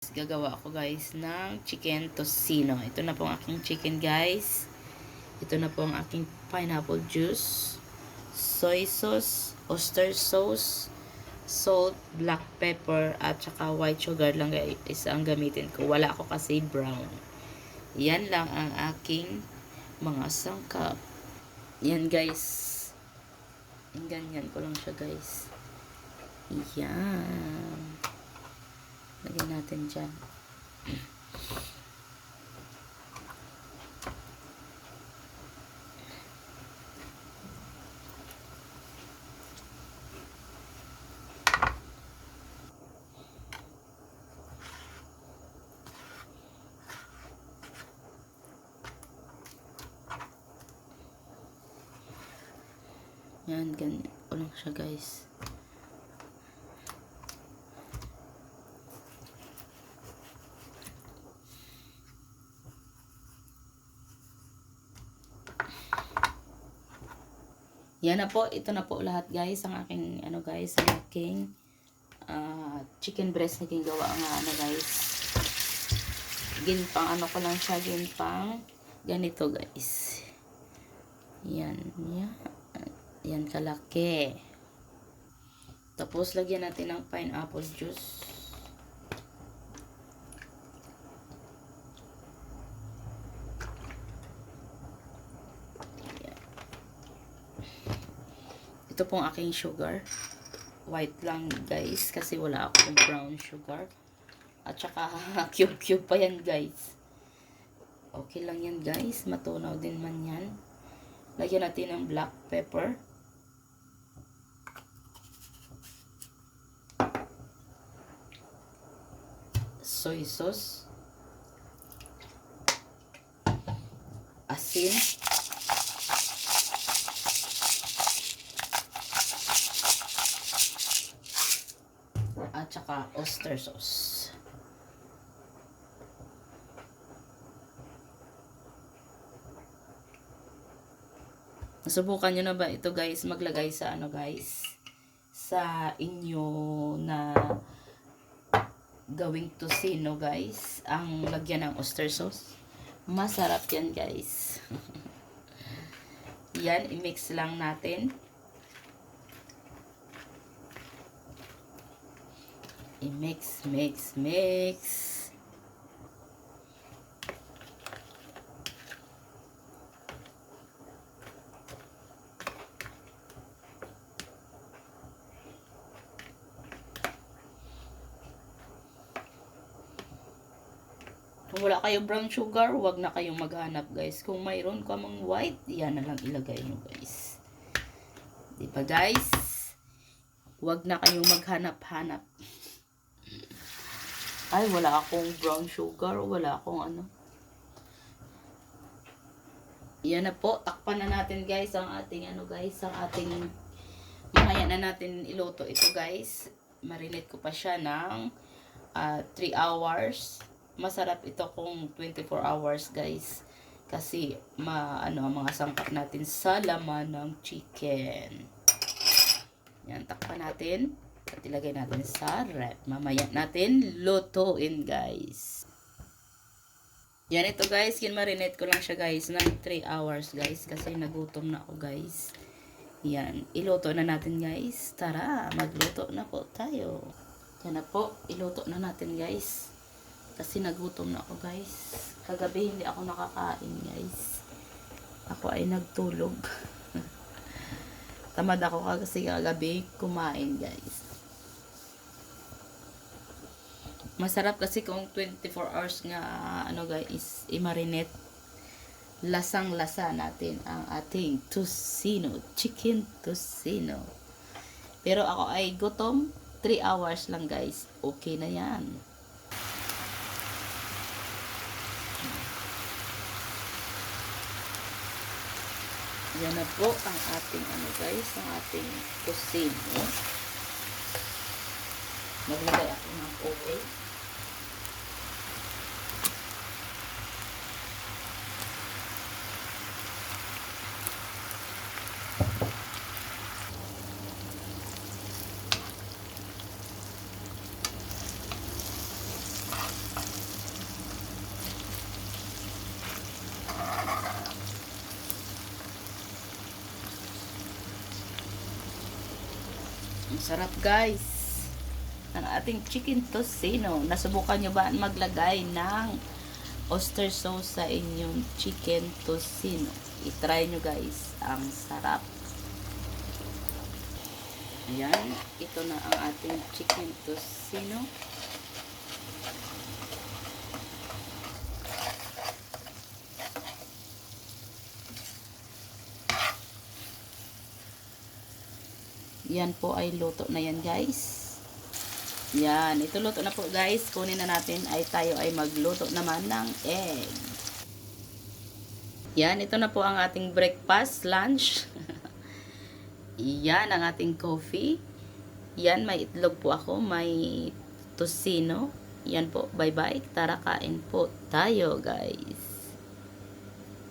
Gagawa ako guys ng chicken tocino. Ito na po ang aking chicken guys. Ito na po ang aking pineapple juice, soy sauce, oyster sauce, salt, black pepper, at saka white sugar lang guys ang gamitin ko. Wala ako kasi brown. Yan lang ang aking mga sangkap. Yan guys. Ganyan ko lang siya guys. Yan. Lagyan natin dyan. Yan, ganyan ko lang siya guys. Yan na po, ito na po lahat guys, ang aking guys, ang aking chicken breast na gawa nga guys. Ginpang ko lang siya, ginpang ganito guys. Yan, yan. Yan kalaki. Tapos lagyan natin ng pineapple juice. Ito pong aking sugar. White lang guys kasi wala akong brown sugar. At saka cube pa yan guys. Okay lang yan guys. Matunaw din man yan. Lagyan natin ng black pepper. Soy sauce. Asin. At saka oyster sauce. Nasubukan nyo na ba ito guys maglagay sa guys sa inyo na gawing tocino guys, ang lagyan ng oyster sauce? Masarap yan guys. Yan, i-mix lang natin. I-mix, mix. Kung wala kayong brown sugar, wag na kayong maghanap guys. Kung mayroon ka mang white, yan na lang ilagay nyo guys. Diba guys? Wag na kayong maghanap-hanap. Ay, wala akong brown sugar, wala akong Yan na po, takpan na natin guys ang ating guys, ang ating mamaya na natin iluto ito guys. Marinate ko pa siya ng 3 hours. Masarap ito kung 24 hours guys. Kasi mga sangkap natin sa laman ng chicken. Yan, takpan natin. At ilagay natin sa rep. Mamaya natin lutuin guys. Yan ito guys. Kinmarinate ko lang siya guys ng 3 hours guys. Kasi nagutom na ako guys. Yan. Iluto na natin guys. Tara, magluto na po tayo. Yan na po. Iluto na natin guys. Kasi nagutom na ako guys. Kagabi hindi ako nakakain guys. Ako ay nagtulog. Tamad ako kasi kagabi kumain guys. Masarap kasi kung 24 hours nga guys, i-marinate. Lasang-lasa natin ang ating tocino, chicken tocino. Pero ako ay gutom, 3 hours lang guys. Okay na yan. Yan na po ang ating guys, ang ating tocino. Maglagay ako ng oil. Sarap guys. Ang ating chicken tocino. Nasubukan nyo ba maglagay ng oyster sauce sa inyong chicken tocino? I-try nyo guys. Ang sarap. Ayan. Ito na ang ating chicken tocino. Yan po ay luto na yan guys. Yan, ito luto na po guys. Kunin na natin ay tayo ay magluto naman ng egg. Yan, ito na po ang ating breakfast, lunch. Yan ang ating coffee. Yan, may itlog po ako, may tocino. Yan po, bye bye. Tara kain po tayo guys.